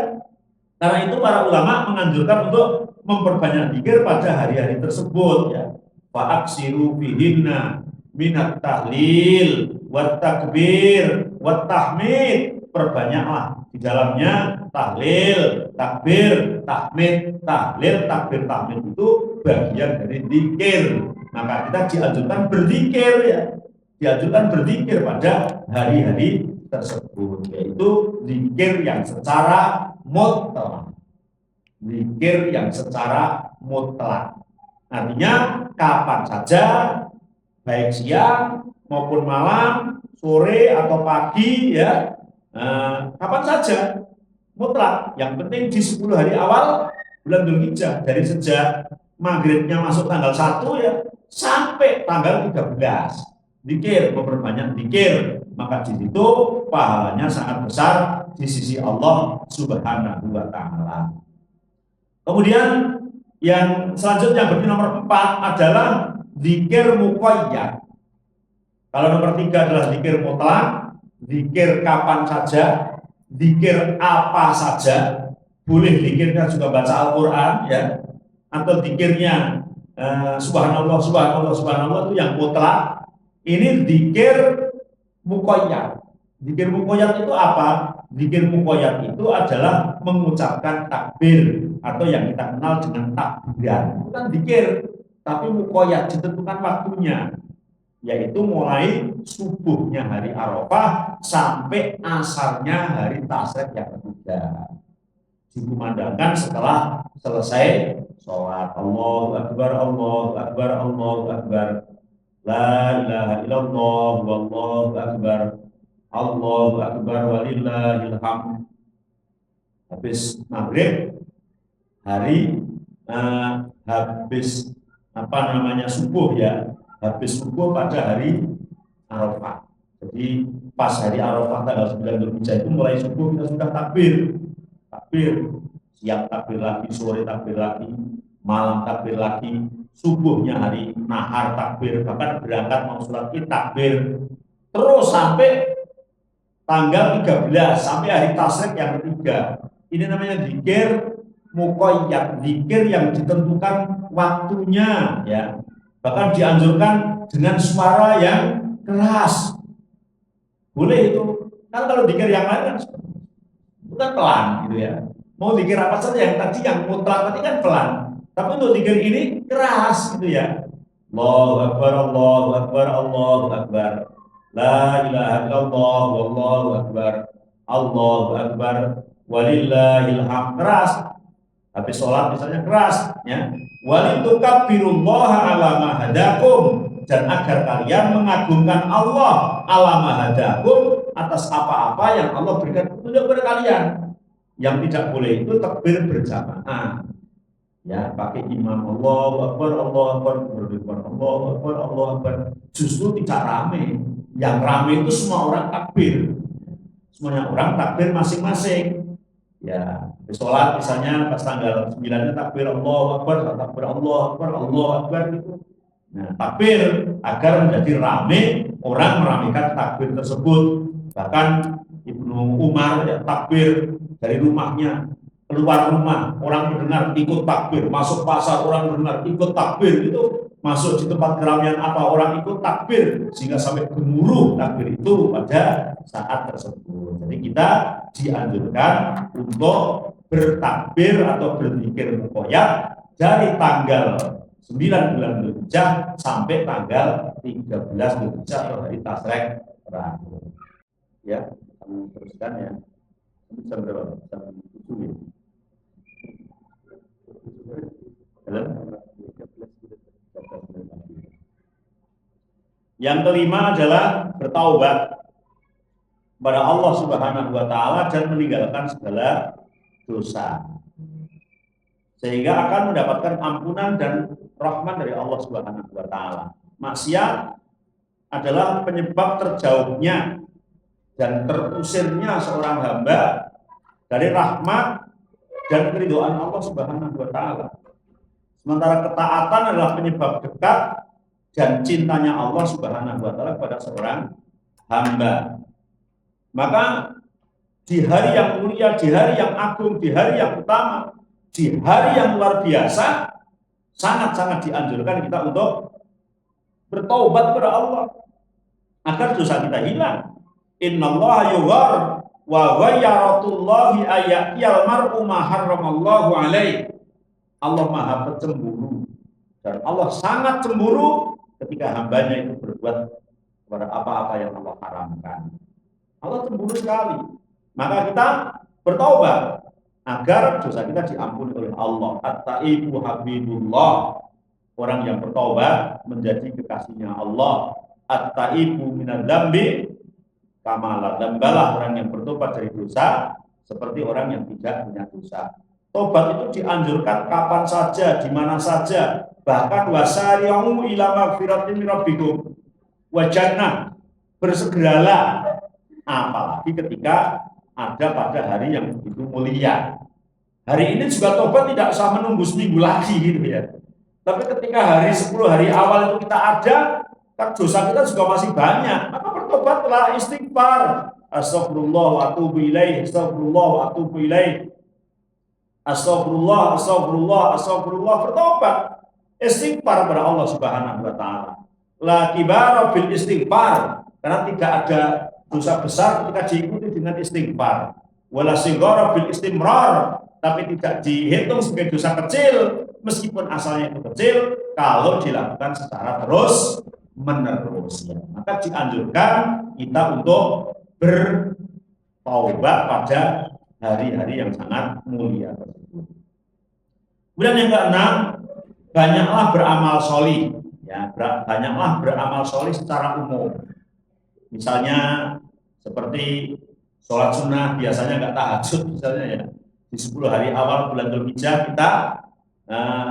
Karena itu para ulama menganjurkan untuk memperbanyak zikir pada hari-hari tersebut ya. Fa'aksiru fihinna minat tahlil wat takbir wat tahmid. Perbanyaklah di dalamnya tahlil, takbir, tahmid. Tahlil, takbir, tahmid itu bagian dari zikir. Maka kita dianjurkan berzikir ya. Dianjurkan berzikir pada hari-hari tersebut, yaitu zikir yang secara mutlak. Zikir yang secara mutlak. Artinya kapan saja, baik siang maupun malam, sore atau pagi ya, kapan saja, mutlak. Yang penting di 10 hari awal bulan Dzulhijjah, dari sejak maghribnya masuk tanggal 1 ya sampai tanggal 13. Zikir, memperbanyak zikir, maka di situ pahalanya sangat besar di sisi Allah Subhanahu wa Ta'ala. Kemudian yang selanjutnya berarti nomor 4 adalah zikir muqayyad. Kalau nomor 3 adalah zikir mutlak, zikir kapan saja, zikir apa saja. Boleh zikirnya juga baca Al-Quran ya, atau zikirnya subhanallah, subhanallah, subhanallah, itu yang mutlak. Ini zikir muqayyad. Zikir muqayyad itu apa? Zikir muqayyad itu adalah mengucapkan takbir atau yang kita kenal dengan takbiran. Bukan zikir, tapi muqayyad ditentukan waktunya, yaitu mulai subuhnya hari Arafah sampai asarnya hari Tasyrik yang ketiga. Dikumandangkan setelah selesai sholat. Allahu Akbar, Allahu Akbar, Allahu Akbar. La ilaha illallah, wallahu akbar. Allahu akbar walillahil hamd. Habis maghrib habis subuh ya. Habis subuh pada hari Arafah. Jadi pas hari Arafah tanggal 9 Dzulhijjah itu mulai subuh kita sudah takbir. Takbir, siang takbir lagi, sore takbir lagi, malam takbir lagi, subuhnya hari nahar takbir, bahkan berangkat mau sholat id takbir, terus sampai tanggal 13 sampai hari Tasyrik yang ketiga. Ini namanya zikir muqayyad, zikir yang ditentukan waktunya ya. Bahkan dianjurkan dengan suara yang keras. Boleh itu. Kan kalau zikir yang lain kan itu kan pelan gitu ya. Mau zikir apa saja yang tadi yang mutlak tadi kan pelan. Tapi untuk zikir ini keras gitu ya. Allahu Akbar, Allahu Akbar, Allahu Akbar. La ilaha illallah, wallahu akbar. Allahu Akbar, walillahil hamd. Keras. Habis sholat misalnya keras ya. Walitukabbirullaha ala ma hadakum, dan agar kalian mengagungkan Allah ala ma hadakum, atas apa-apa yang Allah berikan petunjuk kepada kalian. Yang tidak boleh itu takbir berjamaah. Ya, pakai imam Allahu Akbar, Allahu Akbar, Allahu Akbar, Allahu Akbar. Justru tidak rame. Yang rame itu semua orang takbir. Semuanya orang takbir masing-masing. Ya, sholat misalnya pas tanggal 9-nya takbir Allahu Akbar, takbir Allahu Akbar, Allahu Akbar gitu. Nah, takbir agar menjadi rame, orang meramaikan takbir tersebut. Bahkan Ibnu Umar ya, takbir dari rumahnya, keluar rumah orang mendengar ikut takbir, masuk pasar orang mendengar ikut takbir, itu masuk di tempat keramaian apa orang ikut takbir, sehingga sampai gemuruh takbir itu pada saat tersebut. Jadi kita dianjurkan untuk bertakbir atau berzikir muqayyad dari tanggal 9 bulan Dzulhijjah sampai tanggal 13 Dzulhijjah atau hari Tasyrik terakhir. Ya, kami teruskan ya. Jam berapa? Jam 7 ya. Yang kelima adalah bertaubat kepada Allah Subhanahu wa taala dan meninggalkan segala dosa, sehingga akan mendapatkan ampunan dan rahmat dari Allah Subhanahu wa taala. Maksiat adalah penyebab terjauhnya dan terusirnya seorang hamba dari rahmat dan keridhaan Allah Subhanahu wa taala. Sementara ketaatan adalah penyebab dekat dan cintanya Allah Subhanahu wa taala kepada seorang hamba. Maka di hari yang mulia, di hari yang agung, di hari yang utama, di hari yang luar biasa, sangat-sangat dianjurkan kita untuk bertaubat kepada Allah agar dosa kita hilang. Innallaha yughar wa ghayyaratullahi ayyal mar'u ma harramallahu alaihi. Allah Maha Pencemburu dan Allah sangat cemburu ketika hambanya itu berbuat kepada apa-apa yang Allah haramkan. Allah cemburu sekali. Maka kita bertaubat agar dosa kita diampuni oleh Allah. At-taibu habibullah. Orang yang bertaubat menjadi kekasihnya Allah. At-taibu minadz-dzambi kama la dzambalah. Orang yang bertobat dari dosa seperti orang yang tidak punya dosa. Tobat itu dianjurkan kapan saja, di mana saja. Bahkan wasari'u ila magfiratin min rabbikum wa jannah. Bersegeralah, apalagi ketika ada pada hari yang begitu mulia. Hari ini juga tobat tidak usah menunggu seminggu lagi gitu ya. Tapi ketika hari 10 hari awal itu kita ada, kan dosa kita juga masih banyak. Maka bertobatlah, istighfar. Astagfirullah wa atubu ilaih, astagfirullah wa atubu ilaih. Astagfirullah, astagfirullah, astagfirullah, bertobat. Istighfar kepada Allah Subhanahu wa taala. La kibara bil istighfar. Karena tidak ada dosa besar ketika diikuti dengan istighfar. Wala sighara bil istimrar, tapi tidak dihitung sebagai dosa kecil meskipun asalnya itu kecil kalau dilakukan secara terus menerus. Ya. Maka dianjurkan kita untuk bertaubat pada hari-hari yang sangat mulia tersebut. Kemudian yang keenam, banyaklah beramal solih. Ya, banyaklah beramal solih secara umum. Misalnya seperti sholat sunnah, biasanya nggak tahajud misalnya ya. Di 10 hari awal bulan Dzulhijjah kita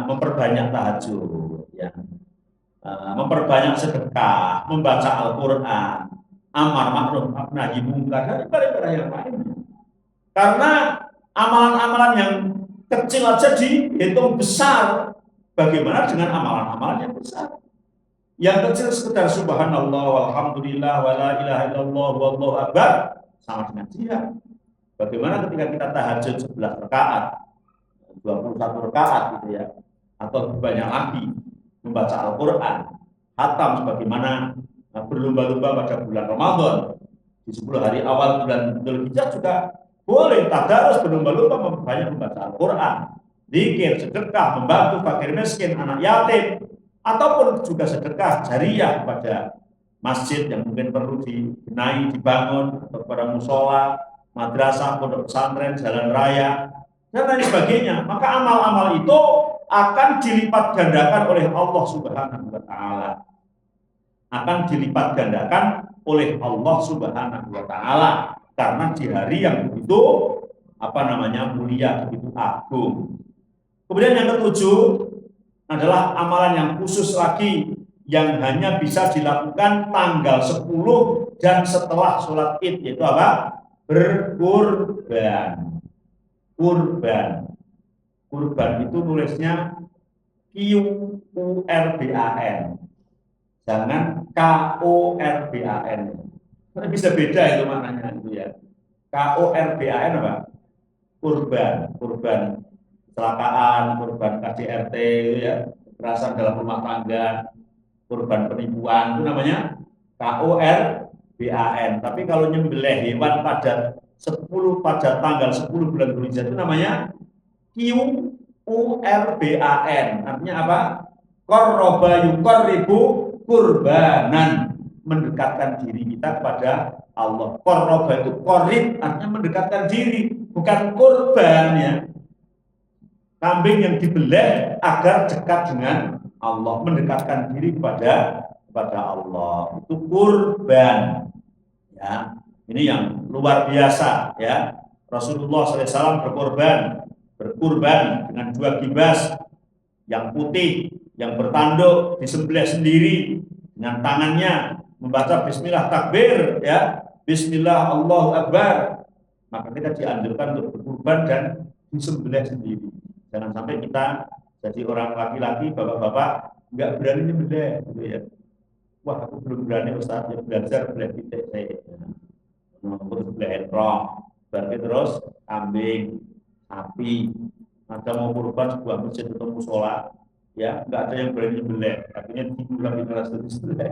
memperbanyak tahajud, ya. Memperbanyak sedekah, membaca Al-Quran, amar ma'ruf nahi mungkar, dan ibadah-ibadah yang lain. Karena amalan-amalan yang kecil aja dihitung besar, bagaimana dengan amalan-amalan yang besar? Yang kecil sekedar subhanallah, walhamdulillah, wala ilaha illallah, wallahu akbar, sama dengan jihad. Bagaimana ketika kita tahajud 11 rakaat, 21 rakaat gitu ya, atau banyak lagi membaca Al-Quran, hatam sebagaimana berlomba-lomba pada bulan Ramadan, di 10 hari awal bulan Dzulhijjah juga boleh tadarus berlomba-lomba memperbanyak membaca Al-Quran, zikir, sedekah, membantu fakir miskin, anak yatim, ataupun juga sedekah jariah pada masjid yang mungkin perlu dibenahi, dibangun, atau pada musola, madrasah, pondok pesantren, jalan raya, dan lain sebagainya. Maka amal-amal itu akan dilipat gandakan oleh Allah Subhanahu wa Ta'ala. Akan dilipat gandakan oleh Allah Subhanahu wa Ta'ala, karena di hari yang begitu mulia, begitu agung. Kemudian yang ketujuh adalah amalan yang khusus lagi, yang hanya bisa dilakukan tanggal 10 dan setelah sholat Id, yaitu apa? Berkurban. Kurban itu nulisnya Qurban, jangan Korban. Bisa beda itu maknanya itu ya. Korban apa? Kurban kecelakaan, kurban KDRT itu ya, kekerasan dalam rumah tangga, kurban penipuan, itu namanya Korban. Tapi kalau nyembelih hewan pada tanggal 10 bulan Dzulhijjah itu namanya Qurban. Artinya apa? Qarraba yuqarribu kurbanan, mendekatkan diri kita kepada Allah. Qarraba itu qarib, artinya mendekatkan diri, bukan kurban ya. Kambing yang dibeleh agar dekat dengan Allah, mendekatkan diri kepada Allah. Itu kurban. Ya, ini yang luar biasa ya. Rasulullah SAW berkurban dengan 2 kibas yang putih, yang bertanduk, disembelih sendiri dengan tangannya, membaca Bismillah takbir ya, Bismillah Allahu Akbar. Maka kita dianjurkan untuk berkurban dan disembelih sendiri. Jangan sampai kita jadi orang laki-laki, bapak-bapak nggak berani nyembelih gitu ya. Wah, aku belum berani Ustaz, ya belajar belah titik saya. Terus belah entrong, berarti terus kambing, sapi, ada mau kurban sebuah masjid atau musola, ya nggak ada yang berani nyembelih. Akhirnya diulang di kelas disembelih,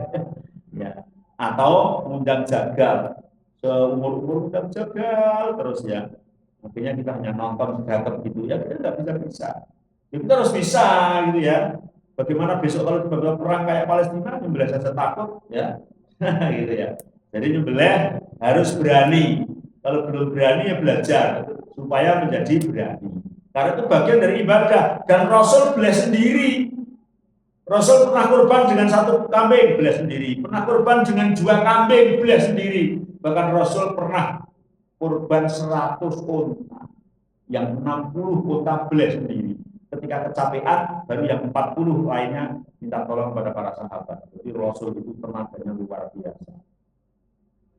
ya. Atau undang jagal, seumur-umur undang jagal terus ya. Akhirnya kita hanya nonton sedapat gitu ya, kita nggak bisa. Ya, kita harus bisa gitu ya. Bagaimana besok kalau tiba-tiba perang kayak Palestina, nyembelih saja takut ya. Gitu ya. Jadi nyembelih harus berani. Kalau belum berani ya belajar supaya menjadi berani. Karena itu bagian dari ibadah, dan Rasul beli sendiri. Rasul pernah kurban dengan 1 kambing, beli sendiri. Pernah kurban dengan 2 kambing, beli sendiri. Bahkan Rasul pernah kurban 100 unta, yang 60 unta beli sendiri. Ketika kecapean, baru yang 40 lainnya minta tolong kepada para sahabat. Jadi Rasul itu tenaganya luar biasa.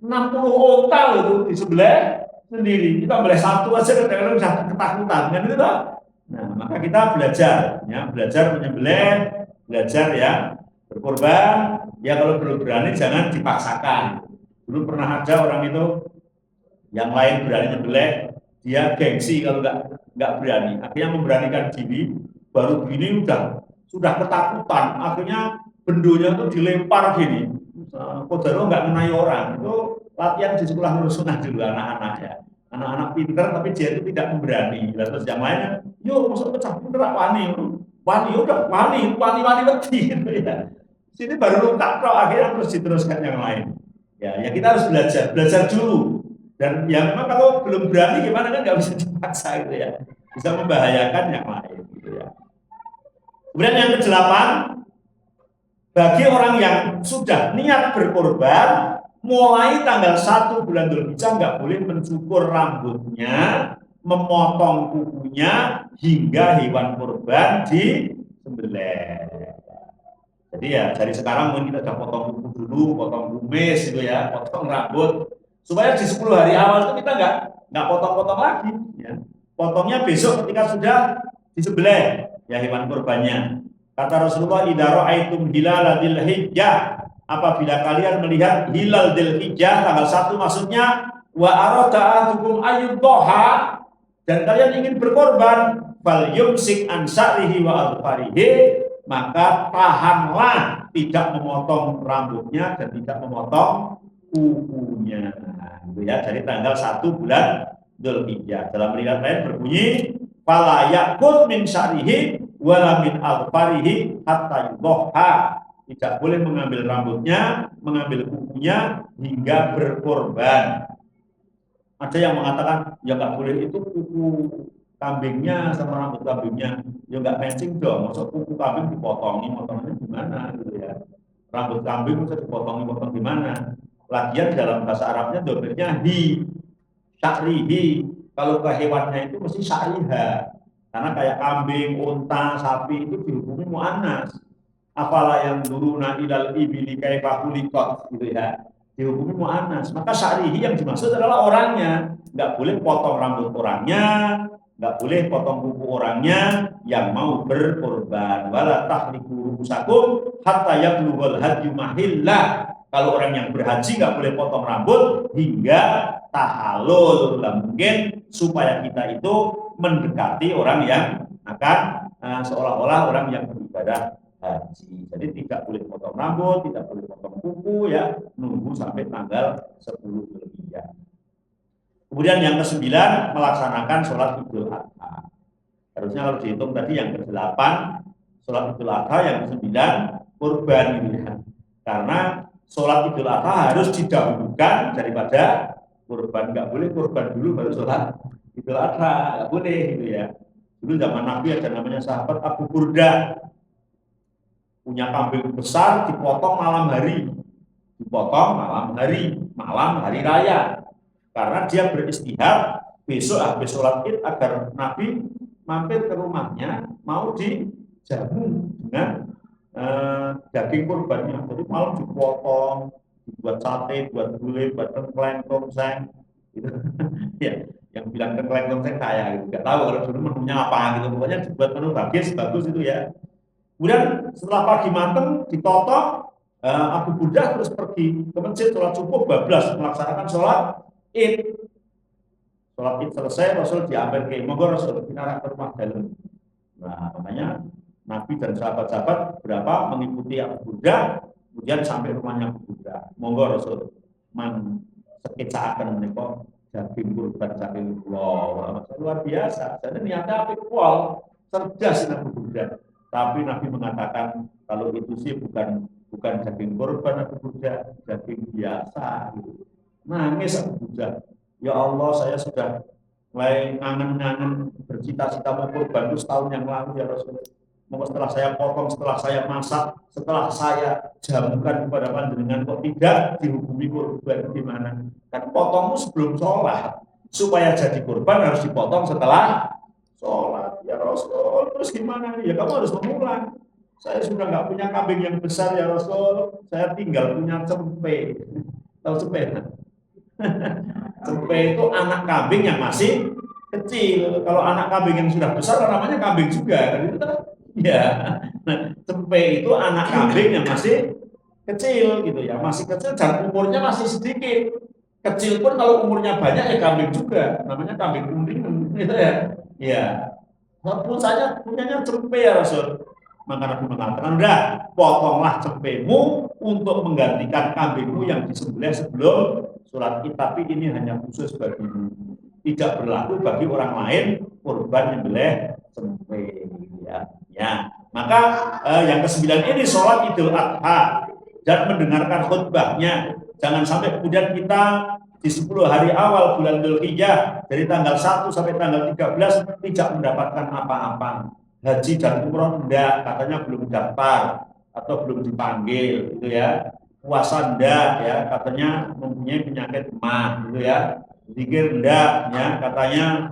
60 unta itu disembelih sendiri. Kita beli 1 aja kadang-kadang bisa ketakutan kan itu toh. Nah, maka kita belajar ya, belajar menyembelih, belajar ya berkorban. Ya kalau belum berani jangan dipaksakan. Dulu pernah ada orang itu yang lain berani nyembelih, dia gengsi kalau nggak berani. Akhirnya memberanikan diri, baru gini sudah ketakutan. Akhirnya bendonya tuh dilempar gini, Kodaro nggak mengenai orang. Itu latihan di sekolah Nurul Sunnah dulu anak-anak ya. Anak-anak pinter tapi dia itu tidak memberani. Terus yang lainnya, yuk masuk pecah pinter wani. Wani udah wani wedi gitu ya. Sini baru luka tok, akhirnya terus diteruskan yang lain. Ya kita harus belajar dulu. Dan ya memang kalau belum berani gimana kan nggak bisa dipaksa gitu ya. Bisa membahayakan yang lain gitu ya. Kemudian yang kedelapan, bagi orang yang sudah niat berkorban, mulai tanggal 1 bulan Dzulhijjah nggak boleh mencukur rambutnya, memotong kukunya, hingga hewan kurban disembelih. Jadi ya dari sekarang mungkin kita sudah potong kuku dulu, potong kumis gitu ya, potong rambut, supaya di 10 hari awal itu kita nggak potong-potong lagi. Ya. Potongnya besok ketika sudah disembelih ya hewan kurbannya. Kata Rasulullah, idza ra'aitum hilal dzulhijjah, apabila kalian melihat hilal dzulhijjah tanggal 1 maksudnya, wa arada ahadukum ayyudhaha, dan kalian ingin berkorban, fal yumsik an sa'rihi wa adfarihi, maka tahanlah tidak memotong rambutnya dan tidak memotong kukunya. Gitu ya, dari tanggal 1 bulan Dzulhijjah. Dalam riwayat lain berbunyi, fala yakul min sa'rihi wala min alfarihi hatta yudhoha. Tidak boleh mengambil rambutnya, mengambil kukunya hingga berkorban. Ada yang mengatakan ya nggak boleh, itu kuku kambingnya sama rambut kambingnya ya nggak matching dong. Maksud kuku kambing dipotongi, potongnya gimana gitu ya. Rambut kambing bisa dipotong gimana? Lagian dalam bahasa Arabnya dobernya hi, sya'rihi. Kalau ke hewannya itu mesti sya'riha. Karena kayak kambing, unta, sapi itu dihukumi mu'annas. Apalah yang duruna ilal ibili kaifa khuliqat gitu ya. Dihukumi mu'annas. Maka sya'rihi yang dimaksud adalah orangnya. Nggak boleh potong rambut orangnya, nggak boleh potong kuku orangnya yang mau berkorban. Wala tahliku rusakum hatta yablughal hadyu mahillah. Kalau orang yang berhaji nggak boleh potong rambut hingga tahalul. Mungkin supaya kita itu mendekati orang yang akan seolah-olah orang yang beribadah haji. Jadi tidak boleh potong rambut, tidak boleh potong kuku ya, nunggu sampai tanggal 10 Dzulhijjah. Kemudian yang ke-9, melaksanakan sholat Idul Adha. Harusnya kalau dihitung tadi yang ke-8 sholat Idul Adha, yang ke-9 kurban gitu ya. Karena sholat Idul Adha harus didahulukan daripada kurban. Nggak boleh kurban dulu baru sholat Idul Adha, nggak boleh gitu ya. Dulu zaman Nabi ada namanya sahabat Abu Burda, punya kambing besar, dipotong malam hari, malam hari raya, karena dia beristihad besok habis sholat Id agar Nabi mampir ke rumahnya mau dijamu dengan daging kurbannya. Jadi malam dipotong, dibuat sate, buat gulai, buat tengkleng, tongseng gitu. Ya, yang bilang tengkleng tongseng saya gitu. Nggak tahu kalau dulu menunya apa gitu. Pokoknya dibuat menu bagus itu ya. Kemudian setelah pagi mateng ditotok, Abu Burdah terus pergi ke masjid sholat subuh, bablas melaksanakan sholat Id. Sholat Id selesai, Rasul diambil ke monggo Rasul kita ke rumah dalam. Nah, makanya Nabi dan sahabat-sahabat berapa mengikuti Abu Burdah, kemudian sampai rumahnya Abu Burdah. Monggo Rasul sekecaaken menika daging kurban saking kula. Luar biasa. Jadi niatnya apik kual, cerdas Abu Burdah. Tapi Nabi mengatakan kalau itu sih bukan daging kurban Abu Burdah, daging biasa gitu. Nangis Abu Burdah. Ya Allah, saya sudah mulai ngangen-ngangen bercita-cita mau kurban itu setahun yang lalu ya Rasulullah. Mau setelah saya potong, setelah saya masak, setelah saya jamukan kepada panjenengan kok tidak dihukumi kurban gimana? Kan potongmu sebelum sholat, supaya jadi kurban harus dipotong setelah sholat ya Rasul. Terus gimana nih? Ya kamu harus mengulang. Saya sudah nggak punya kambing yang besar ya Rasul. Saya tinggal punya cempe. Tahu cempe? Cempe itu anak kambing yang masih kecil. Kalau anak kambing yang sudah besar namanya kambing juga. Ya. Nah, cempe itu anak kambing yang masih kecil gitu ya. Masih kecil dan umurnya masih sedikit. Kecil pun kalau umurnya banyak ya kambing juga. Namanya kambing kuning gitu ya. Ya, walaupun saya punyanya cempe ya Rasul. Maka Nabi mengatakan, udah potonglah cempemu untuk menggantikan kambingmu yang disembelih sebelum sholat id. Tapi ini hanya khusus bagimu, tidak berlaku bagi orang lain kurban nyembelih cempe. Ya. Maka yang kesembilan ini sholat Idul Adha dan mendengarkan khutbahnya. Jangan sampai kemudian kita di 10 hari awal bulan Dzulhijjah dari tanggal 1 sampai tanggal 13 tidak mendapatkan apa-apa. Haji dan umroh enggak, katanya belum daftar atau belum dipanggil gitu ya. Puasa enggak ya, katanya mempunyai penyakit emah gitu ya. Zikir enggak ya, katanya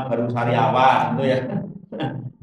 baru sariawan gitu ya.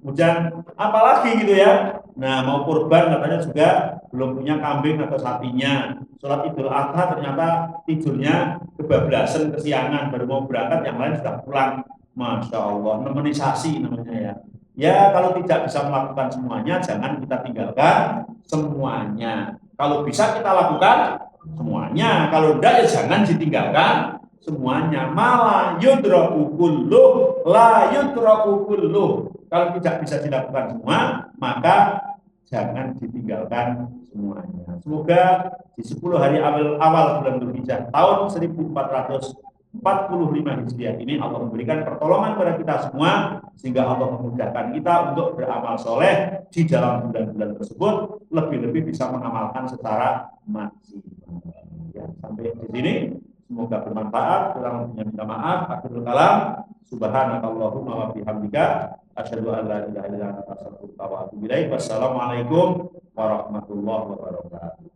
Kemudian apalagi gitu ya. Nah, mau kurban katanya juga belum punya kambing atau sapinya. Sholat Idul Adha ternyata tidurnya kebablasan, kesiangan, baru mau berangkat, yang lain sudah pulang. Masya Allah, nemenisasi namanya ya. Ya, kalau tidak bisa melakukan semuanya, jangan kita tinggalkan semuanya. Kalau bisa kita lakukan semuanya, kalau tidak ya jangan ditinggalkan semuanya. Malah yudraku kulluh, la yudraku kulluh. Kalau tidak bisa dilakukan semua, maka jangan ditinggalkan semuanya. Semoga di 10 hari awal bulan Dzulhijjah tahun 1445 Hijriah ini Allah memberikan pertolongan kepada kita semua sehingga Allah memudahkan kita untuk beramal soleh di dalam bulan-bulan tersebut, lebih-lebih bisa mengamalkan secara maksimal. Ya, sampai di sini semoga bermanfaat. Kurang lebihnya minta maaf. Akhirul kalam. Subhanakallahumma wa bihamdika asyhadu an la ilaha illa anta astaghfiruka wa atubu ilaik. Wassalamualaikum warahmatullahi wabarakatuh.